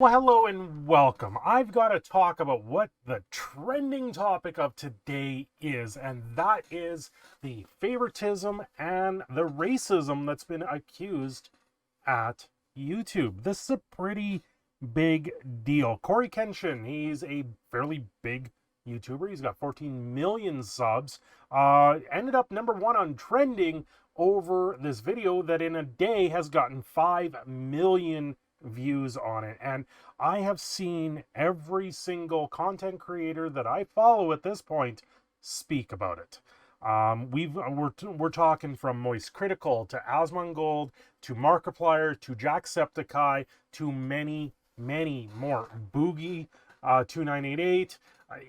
Well, hello and welcome. I've got to talk about what the trending topic of today is, and that is the favoritism and the racism that's been accused at YouTube. This is a pretty big deal. Corey Kenshin, he's a fairly big YouTuber. He's got 14 million subs. Ended up #1 on trending over this video that in a day has gotten 5 million views on it. And I have seen every single content creator that I follow at this point speak about it. We're talking from Moist Critical to Asmongold to Markiplier to Jacksepticeye to many more. Boogie 2988,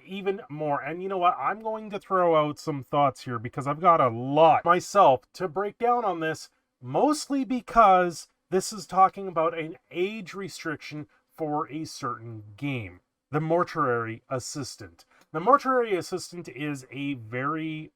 even more. And you know what? I'm going to throw out some thoughts here because I've got a lot myself to break down on this, mostly because this is talking about an age restriction for a certain game. The Mortuary Assistant. The Mortuary Assistant is a very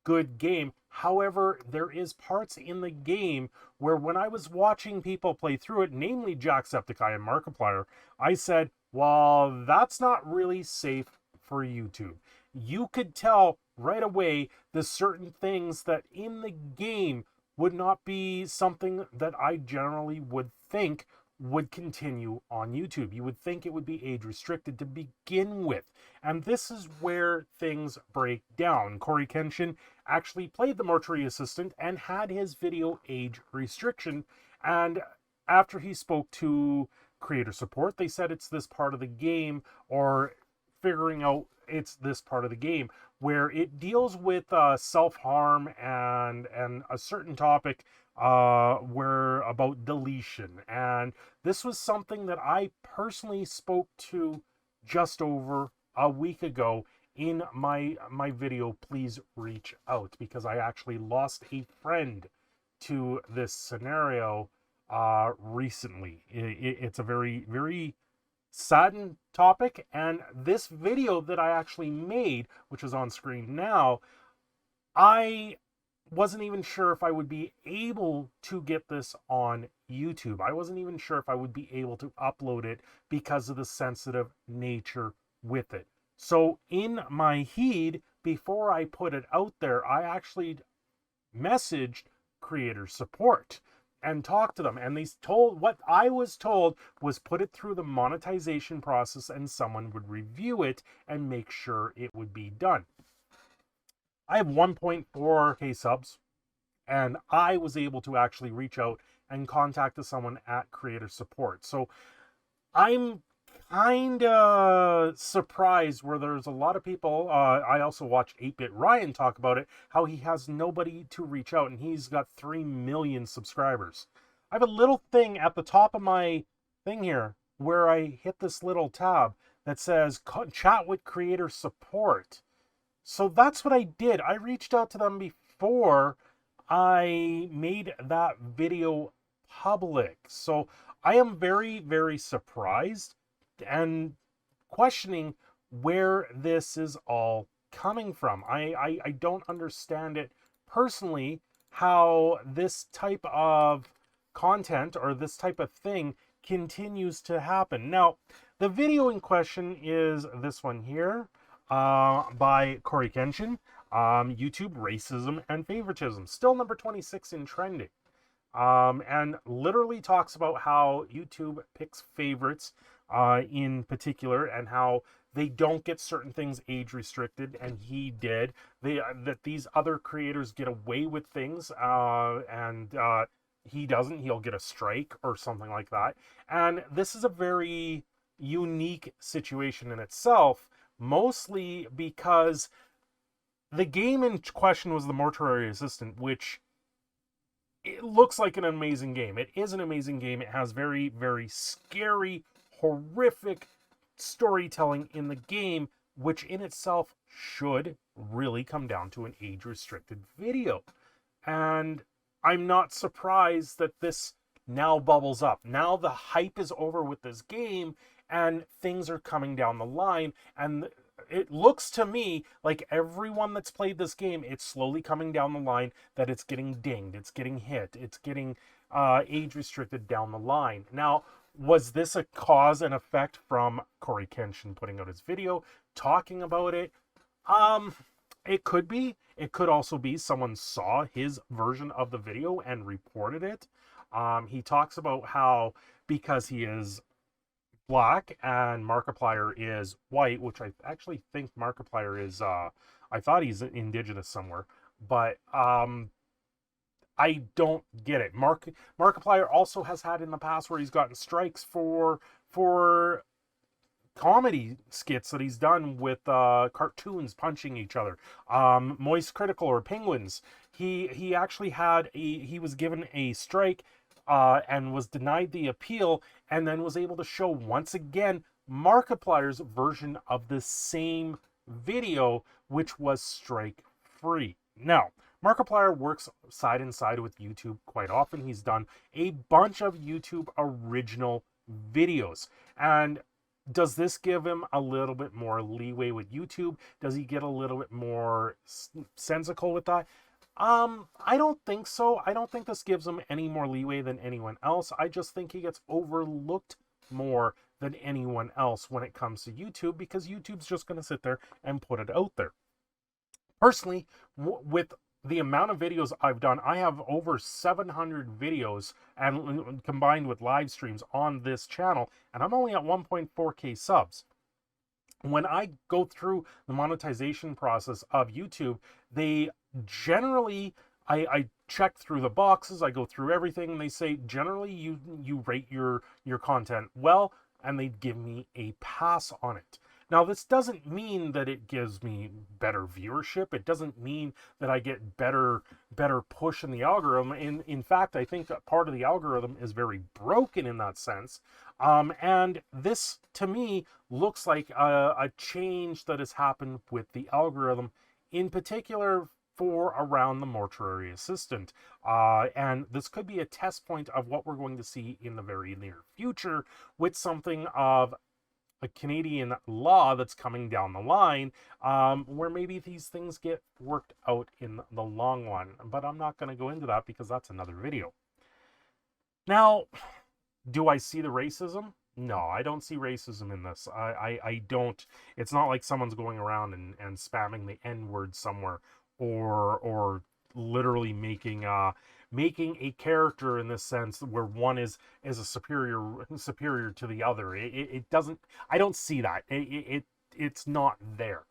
good game. However, there is parts in the game where when I was watching people play through it, namely Jacksepticeye and Markiplier, I said, well, that's not really safe for YouTube. You could tell right away the certain things that in the game would not be something that I generally would think would continue on YouTube. You would think it would be age restricted to begin with. And this is where things break down. Corey Kenshin actually played the Mortuary Assistant and had his video age restriction. And after he spoke to creator support, they said it's this part of the game, or figuring out it's this part of the game where it deals with self-harm and a certain topic where about deletion. And this was something that I personally spoke to just over a week ago in my video, Please Reach Out, because I actually lost a friend to this scenario recently. It's a very saddened topic, and this video that I actually made, which is on screen now, I wasn't even sure if I would be able to get this on YouTube. I wasn't even sure if I would be able to upload it because of the sensitive nature with it. So in my heed, before I put it out there, I actually messaged creator support and talk to them, and they told, what I was told was put it through the monetization process and someone would review it and make sure it would be done. I have 1.4k subs, and I was able to actually reach out and contact someone at creator support. So I'm kind of surprised where there's a lot of people. I also watched 8-Bit Ryan talk about it, how he has nobody to reach out, and he's got 3 million subscribers. I have a little thing at the top of my thing here where I hit this little tab that says chat with creator support. So that's what I did. I reached out to them before I made that video public. So I am very surprised and questioning where this is all coming from. I don't understand it personally, how this type of content or this type of thing continues to happen. Now, the video in question is this one here, by Corey Kenshin, YouTube Racism and Favoritism, still number 26 in trending. And literally talks about how YouTube picks favorites in particular, and how they don't get certain things age restricted, and he did. That these other creators get away with things, and he doesn't. He'll get a strike or something like that. And this is a very unique situation in itself, mostly because the game in question was the Mortuary Assistant, which it looks like an amazing game. It is an amazing game. It has very scary, horrific storytelling in the game, which in itself should really come down to an age-restricted video. And I'm not surprised that this now bubbles up. Now the hype is over with this game, and things are coming down the line, and it looks to me like everyone that's played this game, it's slowly coming down the line that it's getting dinged, it's getting hit, it's getting age restricted down the line. Now, Was this a cause and effect from Corey Kenshin putting out his video, talking about it? It could be. It could also be someone saw his version of the video and reported it. He talks about how because he is black and Markiplier is white, which I actually think Markiplier is, I thought he's indigenous somewhere, but I don't get it. Markiplier also has had in the past where he's gotten strikes for comedy skits that he's done with cartoons punching each other. Moist Critical or Penguins, he actually had he was given a strike and was denied the appeal, and then was able to show once again Markiplier's version of the same video, which was strike free. Now, Markiplier works side and side with YouTube quite often. He's done a bunch of YouTube original videos, and does this give him a little bit more leeway with YouTube? Does he get a little bit more sensical with that? I don't think so. I don't think this gives him any more leeway than anyone else. I just think he gets overlooked more than anyone else when it comes to YouTube, because YouTube's just going to sit there and put it out there. Personally, with the amount of videos I've done, I have over 700 videos and combined with live streams on this channel, and I'm only at 1.4K subs. When I go through the monetization process of YouTube, they generally, I check through the boxes, I go through everything, and they say generally you rate your content well, and they give me a pass on it. Now, this doesn't mean that it gives me better viewership. It doesn't mean that I get better push in the algorithm. In fact, I think that part of the algorithm is very broken in that sense. And this, to me, looks like a change that has happened with the algorithm, in particular for around the mortuary assistant. And this could be a test point of what we're going to see in the very near future with something of a Canadian law that's coming down the line, where maybe these things get worked out in the long run. But I'm not going to go into that because that's another video. Now, do I see the racism? No, I don't see racism in this. I don't. It's not like someone's going around and spamming the N-word somewhere, or literally making a character in this sense where one is a superior to the other. It doesn't. I don't see that. It's not there.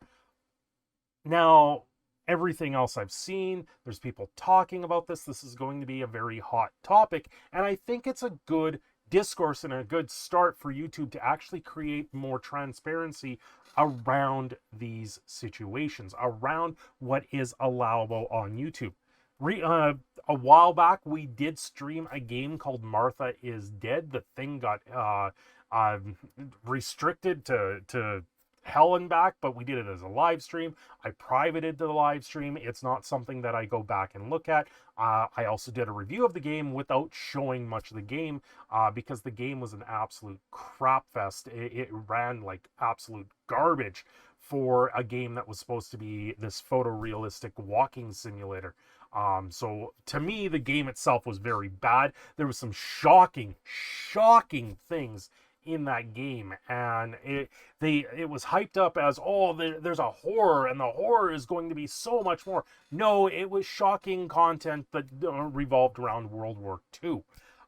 Now, everything else I've seen, there's people talking about this. This is going to be a very hot topic, and I think it's a good discourse and a good start for YouTube to actually create more transparency around these situations, around what is allowable on YouTube. A while back, we did stream a game called Martha is Dead. The thing got restricted to hell and back, but we did it as a live stream. I privated the live stream. It's not something that I go back and look at. I also did a review of the game without showing much of the game, because the game was an absolute crap fest. It ran like absolute garbage for a game that was supposed to be this photorealistic walking simulator. So to me, the game itself was very bad. There was some shocking things in that game, and it was hyped up as, oh, there's a horror, and the horror is going to be so much more. No, it was shocking content that revolved around World War II.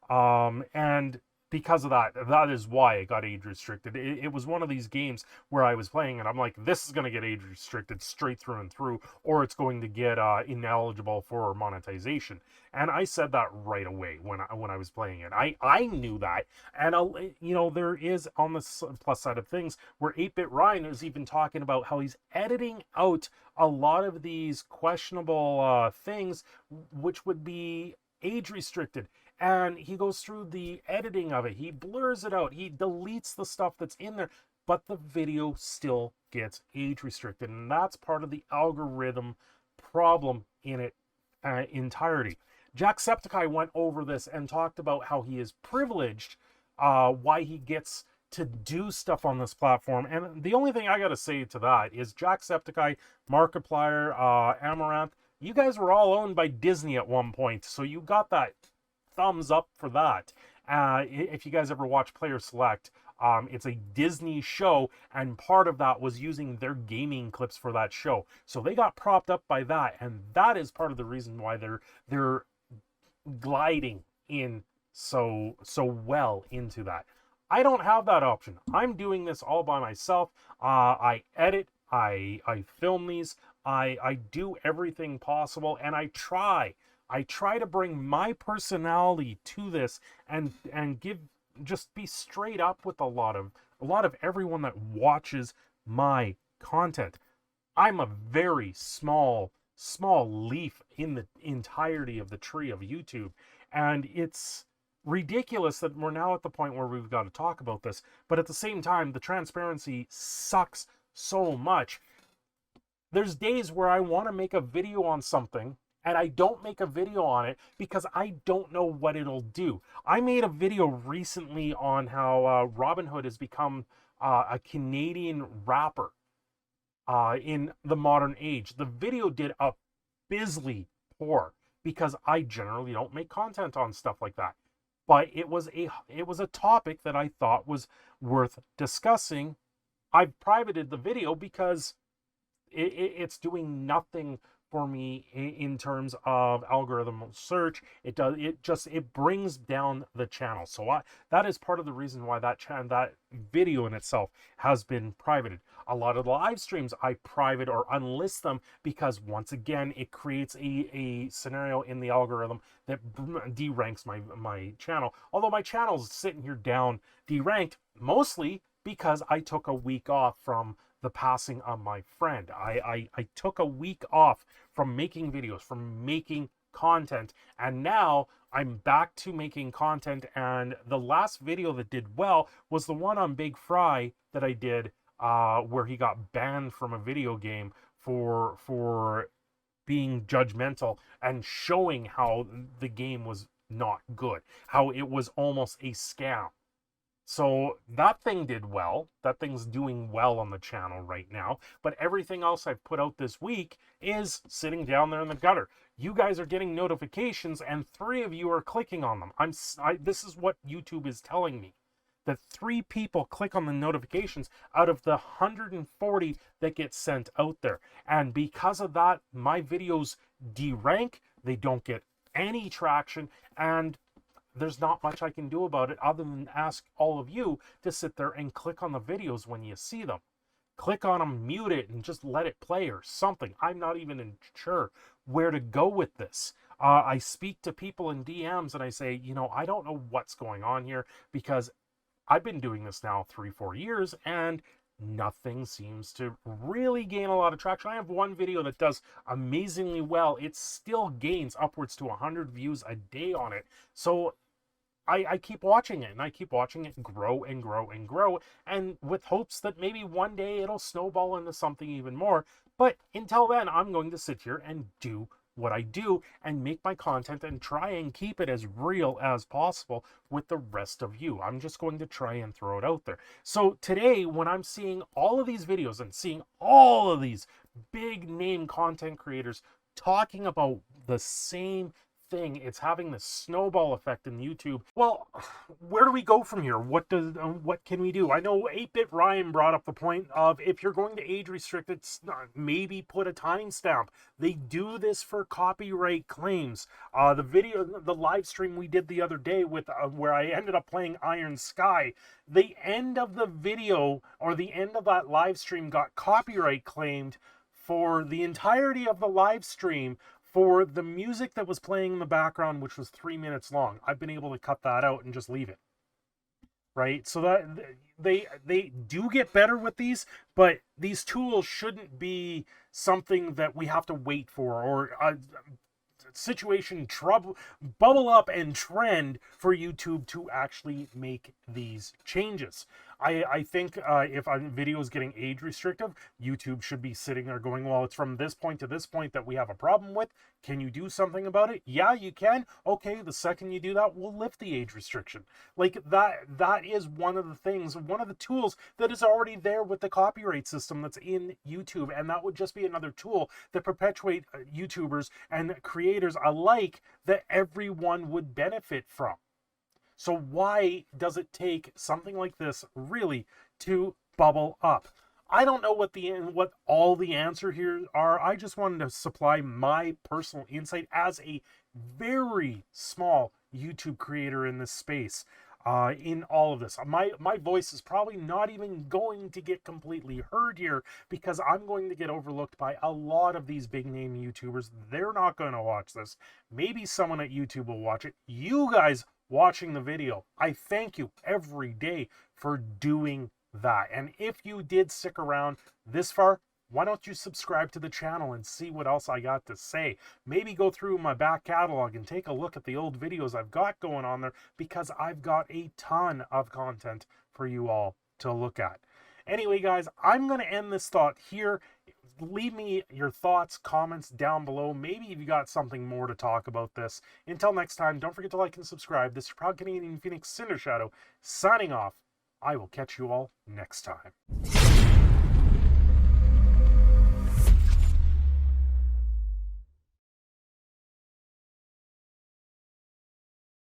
And because of that is why it got age restricted. It was one of these games where I was playing and I'm like, this is going to get age restricted straight through and through, or it's going to get ineligible for monetization. And I said that right away when I was playing it. I knew that. And you know, there is, on the plus side of things, where 8-Bit Ryan is even talking about how he's editing out a lot of these questionable things, which would be age restricted. And he goes through the editing of it. He blurs it out. He deletes the stuff that's in there, but the video still gets age restricted. And that's part of the algorithm problem in it entirety. Jacksepticeye went over this and talked about how he is privileged, why he gets to do stuff on this platform. And the only thing I got to say to that is Jacksepticeye, Markiplier, Amaranth, you guys were all owned by Disney at one point. So you got that thumbs up for that. If you guys ever watch Player Select, it's a Disney show, and part of that was using their gaming clips for that show. So they got propped up by that, and that is part of the reason why they're gliding in so well into that. I don't have that option. I'm doing this all by myself. I edit, I film these, I do everything possible, and I try to bring my personality to this and just be straight up with a lot of everyone that watches my content. I'm a very small leaf in the entirety of the tree of YouTube, and it's ridiculous that we're now at the point where we've got to talk about this, but at the same time the transparency sucks so much. There's days where I want to make a video on something and I don't make a video on it because I don't know what it'll do. I made a video recently on how Robin Hood has become a Canadian rapper in the modern age. The video did abysmally poor because I generally don't make content on stuff like that. But it was a topic that I thought was worth discussing. I've privated the video because it's doing nothing for me in terms of algorithm search. It brings down the channel. So that is part of the reason why that video in itself has been privated. A lot of the live streams I private or unlist them because once again it creates a scenario in the algorithm that deranks my channel. Although my channel's sitting here down deranked mostly because I took a week off from the passing of my friend. I took a week off from making videos, from making content, and now I'm back to making content. And the last video that did well was the one on Big Fry that I did where he got banned from a video game for being judgmental and showing how the game was not good, how it was almost a scam. So that thing did well. That thing's doing well on the channel right now. But everything else I've put out this week is sitting down there in the gutter. You guys are getting notifications, and 3 of you are clicking on them. This is what YouTube is telling me, that 3 people click on the notifications out of the 140 that get sent out there. And because of that, my videos derank. They don't get any traction, and there's not much I can do about it other than ask all of you to sit there and click on the videos when you see them. Click on them, mute it, and just let it play or something. I'm not even sure where to go with this. I speak to people in DMs and I say, I don't know what's going on here because I've been doing this now 3-4 years and nothing seems to really gain a lot of traction. I have one video that does amazingly well. It still gains upwards to 100 views a day on it. So I keep watching it, and I keep watching it grow and grow and grow, and with hopes that maybe one day it'll snowball into something even more. But until then, I'm going to sit here and do what I do and make my content and try and keep it as real as possible with the rest of you. I'm just going to try and throw it out there. So today, when I'm seeing all of these videos and seeing all of these big name content creators talking about the same thing, it's having the snowball effect in YouTube. Well, where do we go from here? What can we do? I know 8-Bit Ryan brought up the point of if you're going to age restrict it, maybe put a timestamp. They do this for copyright claims. The live stream we did the other day with where I ended up playing Iron Sky, the end of the video or the end of that live stream got copyright claimed for the entirety of the live stream for the music that was playing in the background, which was 3 minutes long. I've been able to cut that out and just leave it. Right? So that they do get better with these, but these tools shouldn't be something that we have to wait for, or a situation bubble up and trend for YouTube to actually make these changes. I think if a video is getting age restrictive, YouTube should be sitting there going, well, it's from this point to this point that we have a problem with. Can you do something about it? Yeah, you can. Okay, the second you do that, we'll lift the age restriction. Like that is one of the things, one of the tools that is already there with the copyright system that's in YouTube. And that would just be another tool that perpetuate YouTubers and creators alike that everyone would benefit from. So why does it take something like this really to bubble up? I don't know what all the answer here are. I just wanted to supply my personal insight as a very small YouTube creator in this space. In all of this, my voice is probably not even going to get completely heard here because I'm going to get overlooked by a lot of these big name YouTubers. They're not going to watch this. Maybe someone at YouTube will watch it. You guys watching the video, I thank you every day for doing that. And if you did stick around this far, why don't you subscribe to the channel and see what else I got to say? Maybe go through my back catalog and take a look at the old videos I've got going on there, because I've got a ton of content for you all to look at. Anyway, guys, I'm going to end this thought here. Leave me your thoughts, comments down below. Maybe you've got something more to talk about this. Until next time, don't forget to like and subscribe. This is Proud Canadian Phoenix Cindershadow signing off. I will catch you all next time.